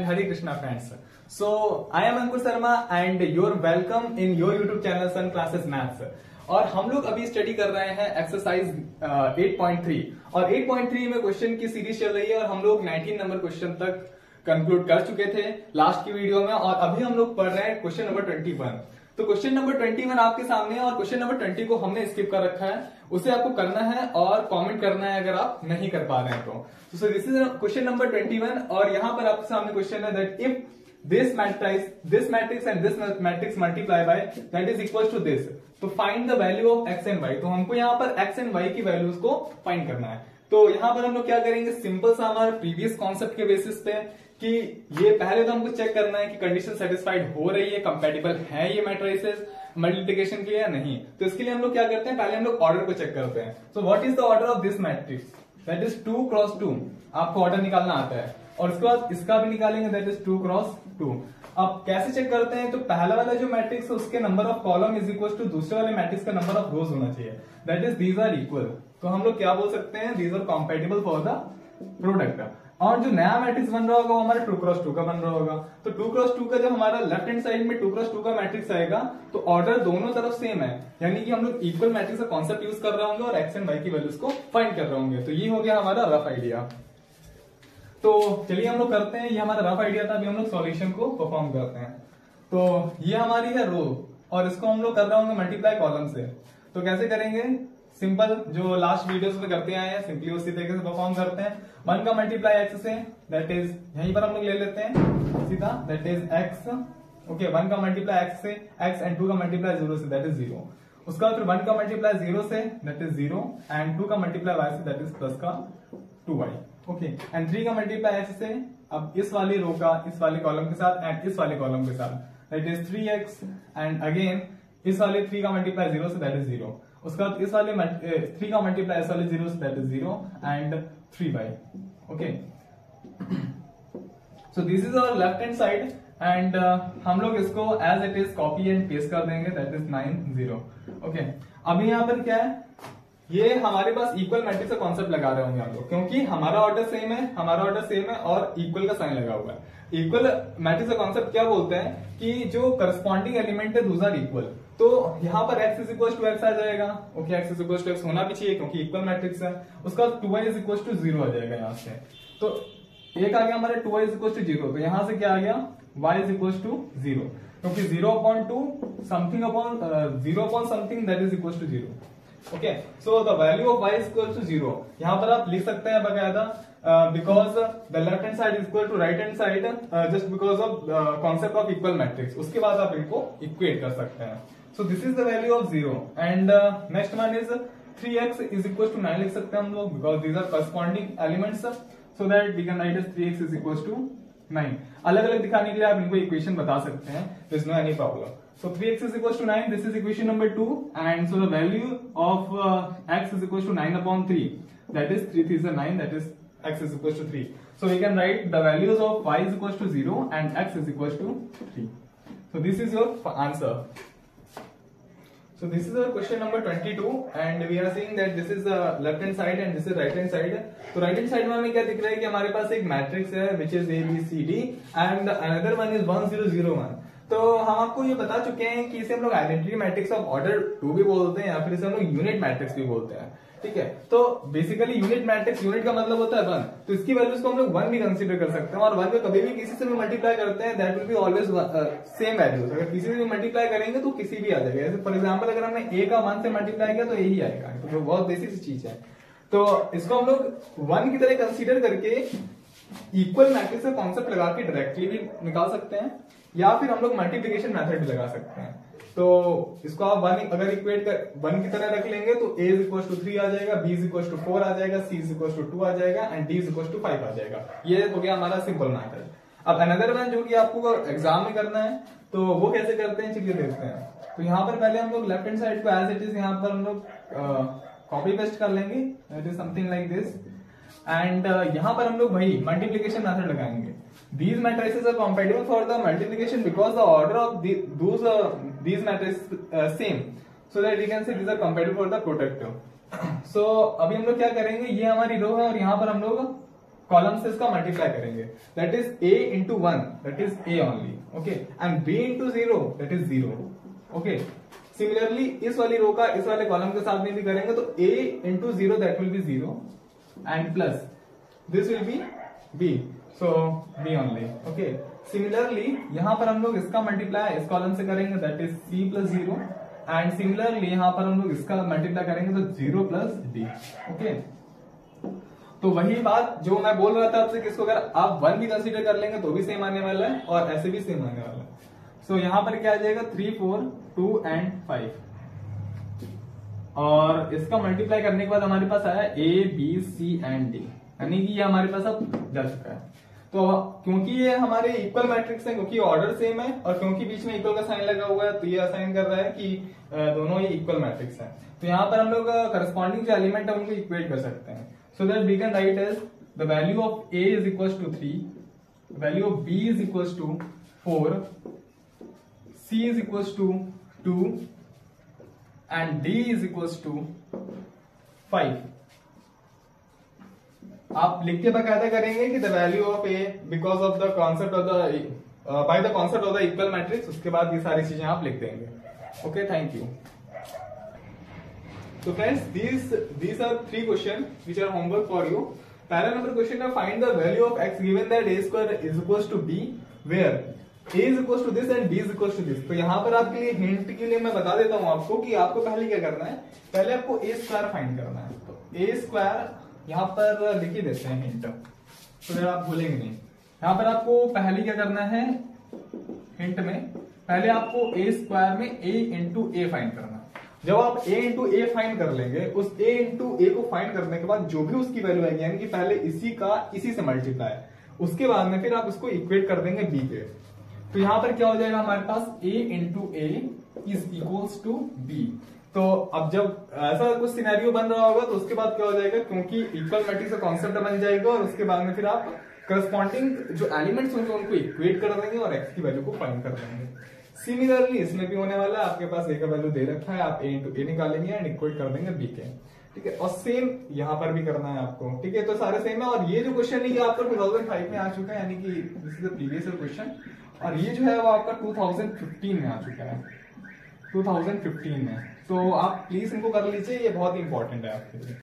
Hare Krishna friends. So I am Ankur Sharma and you're welcome in your YouTube channel Sun Classes Maths. और हम लोग अभी study कर रहे हैं एक्सरसाइज 8.3 और 8.3 में क्वेश्चन की सीरीज चल रही है और हम लोग 19 नंबर क्वेश्चन तक कंक्लूड कर चुके थे लास्ट की वीडियो में और अभी हम लोग पढ़ रहे हैं क्वेश्चन नंबर 21। तो क्वेश्चन नंबर 21 आपके सामने है और क्वेश्चन नंबर 20 को हमने स्किप कर रखा है, उसे आपको करना है और कमेंट करना है अगर आप नहीं कर पा रहे हैं तो सो दिस इज क्वेश्चन नंबर 21 और यहाँ पर आपके सामने क्वेश्चन है that if this matrix and this matrix multiply by that is equals to this, तो find the value of x and y। तो हमको यहाँ पर x एंड y की वैल्यूज को फाइंड करना है। तो यहाँ पर हम लोग क्या करेंगे, सिंपल सा हमारे प्रीवियस कॉन्सेप्ट के बेसिस पे कि ये पहले तो हमको चेक करना है कि कंडीशन सेटिस्फाइड हो रही है, कंपेटिबल है ये मैट्रिसेस मल्टीप्लिकेशन के लिए या नहीं। तो इसके लिए हम लोग क्या करते हैं, पहले हम लोग ऑर्डर को चेक करते हैं। So what is the order of this matrix, that is 2 cross 2। आपको ऑर्डर निकालना आता है और उसके बाद इसका भी निकालेंगे, दैट इज 2 क्रॉस 2। अब कैसे चेक करते हैं, तो पहला वाला जो मैट्रिक्स है उसके number of column is equal to दूसरे वाले मैट्रिक्स का नंबर ऑफ रोज होना चाहिए, that is these are equal. तो हम लोग क्या बोल सकते हैं, these are compatible for the product. और जो नया मैट्रिक्स बन रहा होगा वो हमारा 2 क्रॉस 2 का बन रहा होगा। तो 2 क्रॉस 2 का जब हमारा लेफ्ट हैंड साइड में 2 क्रॉस 2 का मैट्रिक्स आएगा तो ऑर्डर दोनों तरफ सेम है, यानी कि हम लोग इक्वल मैट्रिक्स का कॉन्सेप्ट यूज कर रहे होंगे और एक्स एंड वाई की वैल्यूज को फाइंड कर रहे होंगे। तो ये हो गया हमारा रफ आइडिया। तो चलिए हम लोग करते हैं, ये हमारा रफ आइडिया था, अभी हम लोग सॉल्यूशन को परफॉर्म करते हैं। तो ये हमारी है रो और इसको हम लोग कर रहे होंगे मल्टीप्लाई कॉलम से। तो कैसे करेंगे, सिंपल जो लास्ट वीडियोस में करते आए हैं सिंपली उसी तरीके से परफॉर्म करते हैं। 1 का मल्टीप्लाई एक्स से, दैट इज यहीं पर हम लोग ले लेते हैं सीधा, दैट इज एक्स। ओके, 1 का मल्टीप्लाई एक्स से एक्स एंड 2 का मल्टीप्लाई 0 से, दैट इज 0। उसका बाद फिर 1 का मल्टीप्लाई 0 से, दैट इज 0 एंड 2 का मल्टीप्लाई वाई से, दैट इज प्लस का 2y। ओके, एंड 3 का मल्टीप्लाई एक्स से, अब इस वाली रो का इस वाले कॉलम के साथ एंड इस वाले कॉलम के साथ, that is 3x and again इस वाले 3 का मल्टीप्लाई 0 से, दैट इज 0। उसके बाद इस वाले 3 का मल्टीप्लाई इस वाले 0 से, that is 0 and 3y। Okay, so this is our left hand side and हम लोग इसको as it is copy and paste कर देंगे, दैट इज 9 0। ओके, अभी यहाँ पर क्या है, ये हमारे पास इक्वल मैट्रिक्स का कॉन्सेप्ट लगा रहे होंगे हम लोग, क्योंकि हमारा ऑर्डर सेम है और इक्वल का साइन लगा हुआ है। इक्वल मैट्रिक्स का कॉन्सेप्ट क्या बोलते हैं कि जो करस्पॉन्डिंग एलिमेंट है दोज आर इक्वल। तो यहाँ पर x is equal to x आ जाएगा। Okay, x is equal to x होना भी चाहिए क्योंकि इक्वल मैट्रिक्स है। उसका 2y इज इक्वल टू 0 आ जाएगा यहाँ से। तो एक आ गया हमारे 2y इज इक्वल टू 0, तो यहाँ से क्या आ गया, y इज इक्वल टू 0, क्योंकि 0/2 something upon 0 something that is equal to 0। Okay, so the value of y is equal to 0। यहाँ पर आप लिख सकते हैं बकायदा because the left hand side is equal to right hand side just because of concept of equal matrix. उसके बाद आप इनको इक्वेट कर सकते हैं। So this is the value of 0 and next one is 3x is equal to 9 लिख सकते हैं हम लोग because these are corresponding elements, so that we can write as 3x is equal to 9। अलग अलग दिखाने के लिए आप इनको इक्वेशन बता सकते हैं, there is no any problem. So 3x is equals to 9. This is equation number 2, and so the value of x is equals to 9/3. That is 3 3 is 9. That is x is equals to 3. So we can write the values of y is equals to 0 and x is equals to 3. So this is your answer. So this is our question number 22, and we are seeing that this is the left hand side and this is right hand side. तो right hand side में हमें क्या दिख रहा है कि हमारे पास एक मैट्रिक्स है which is ABCD and another one is 1 0 0 1. तो हम आपको ये बता चुके हैं कि इसे हम लोग आइडेंटिटी मैट्रिक्स ऑफ ऑर्डर 2 भी बोलते हैं या फिर इसे हम लोग यूनिट मैट्रिक्स भी बोलते हैं। ठीक है, तो बेसिकली यूनिट मैट्रिक्स, यूनिट का मतलब होता है 1, तो इसकी वैल्यूज को हम लोग 1 भी कंसीडर कर सकते हैं और 1 को कभी भी किसी से भी मल्टीप्लाई करते हैं that will be always same values. अगर किसी से भी मल्टीप्लाई करेंगे तो किसी भी आ जाएगा। जैसे फॉर एग्जाम्पल अगर हमने a का 1 से मल्टीप्लाई किया तो यही आएगा, तो बहुत बेसिक सी चीज है। तो इसको हम लोग 1 की तरह कंसीडर करके इक्वल मैट्रिक्स का कॉन्सेप्ट लगा के डायरेक्टली भी निकाल सकते हैं या फिर हम लोग मल्टीप्लिकेशन मेथड भी लगा सकते हैं। तो इसको आप 1 अगर इक्वेट कर 1 की तरह रख लेंगे तो a इज इक्वल टू 3 आ जाएगा, b इज इक्वल टू 4 आ जाएगा, c इज इक्वल टू 2 आ जाएगा and d is equal to 5 आ जाएगा। ये हो गया हमारा सिंपल मेथड। अब अनदर वन जो कि आपको एग्जाम में करना है तो वो कैसे करते हैं, चलिए देखते हैं। तो यहाँ पर पहले हम लोग लेफ्ट हैंड साइड को एज इट इज यहाँ पर हम लोग कॉपी पेस्ट कर लेंगे, it is something like this and यहाँ पर हम लोग वही मल्टीप्लिकेशन मेथड लगाएंगे। These matrices are compatible for the multiplication because the order of these matrices same, so that we can say these are compatible for the product. So अभी हम लोग क्या करेंगे, ये हमारी रो है और यहाँ पर हम लोग कॉलम से इसका मल्टीप्लाई करेंगे, that is a into 1, that is a only, okay, and b into 0, that is 0, okay. Similarly इस वाली रो का इस वाले कॉलम के साथ में भी करेंगे तो a into 0 that will be 0 and plus this will be b, so b only, okay. Similarly यहां पर हम लोग इसका मल्टीप्लाई इस कॉलम से करेंगे, that is c plus 0, and similarly यहां पर हम लोग इसका मल्टीप्लाई करेंगे तो 0 प्लस d, ओके। तो वही बात जो मैं बोल रहा था आपसे, किसको अगर आप 1 भी कंसीडर कर लेंगे तो भी सेम आने वाला है और ऐसे भी सेम आने वाला है। सो यहां पर क्या आ जाएगा 3, 4, 2 एंड 5, और इसका मल्टीप्लाई करने के बाद हमारे पास आया a b c and d, यानी कि ये हमारे पास अब जा चुका है। तो क्योंकि ये हमारे इक्वल मैट्रिक्स है, क्योंकि ऑर्डर सेम है और क्योंकि बीच में इक्वल का साइन लगा हुआ है, तो ये असाइन कर रहा है कि दोनों ही इक्वल मैट्रिक्स है। तो यहाँ पर हम लोग करस्पॉन्डिंग जो एलिमेंट है उनको इक्वेट कर सकते हैं। So that we can write as the value of a is equal to 3, value of b is equal to 4, c is equal to 2 and d is equal to 5। आप लिख के बकायदा करेंगे कि the value of a because of the concept of the by the concept of the equal matrix, उसके बाद ये सारी चीजें आप लिख देंगे। Okay, thank you. So friends, these are 3 questions which are homework for you. पहला नंबर क्वेश्चन है find the value of x given that a square is equal to b where a is equal to this and b is equal to this. तो यहाँ पर आपके लिए hint के लिए मैं बता देता हूँ आपको कि आपको पहले क्या करना है, पहले आपको a स्क्वायर फाइंड करना है। तो a स्क्वायर यहाँ पर लिख ही देते हैं हिंट, तो फिर आप भूलेंगे नहीं। यहाँ पर आपको पहले क्या करना है, हिंट में पहले आपको a स्क्वायर में a इंटू ए फाइंड करना। जब आप a इंटू ए फाइंड कर लेंगे, उस a इंटू ए को फाइंड करने के बाद जो भी उसकी वैल्यू आएगी, यानी कि पहले इसी का इसी से मल्टीप्लाई, उसके बाद में फिर आप उसको इक्वेट कर देंगे b पे। तो यहां पर क्या हो जाएगा हमारे पास a into a is equals to b। तो अब जब ऐसा कुछ सिनेरियो बन रहा होगा तो उसके बाद क्या हो जाएगा, क्योंकि इक्वल मैट्रिक्स का कॉन्सेप्ट बन जाएगा और उसके बाद में फिर आप करस्पॉन्डिंग जो एलिमेंट्स होंगे उनको इक्वेट कर देंगे और x की वैल्यू को फाइंड कर देंगे। सिमिलरली इसमें भी होने वाला है, आपके पास a का वैल्यू दे रखा है, आप a इंटू ए निकालेंगे एंड इक्वेट कर देंगे b के, ठीक है। और सेम यहाँ पर भी करना है आपको, ठीक है। तो सारे सेम है, और ये जो क्वेश्चन है ये आपका 2005 में आ चुका है, यानी कि this is the previous question, और ये जो है वो आपका 2015 में आ चुका है, 2015 में। तो आप प्लीज इनको कर लीजिए, ये बहुत इंपॉर्टेंट है आपके लिए।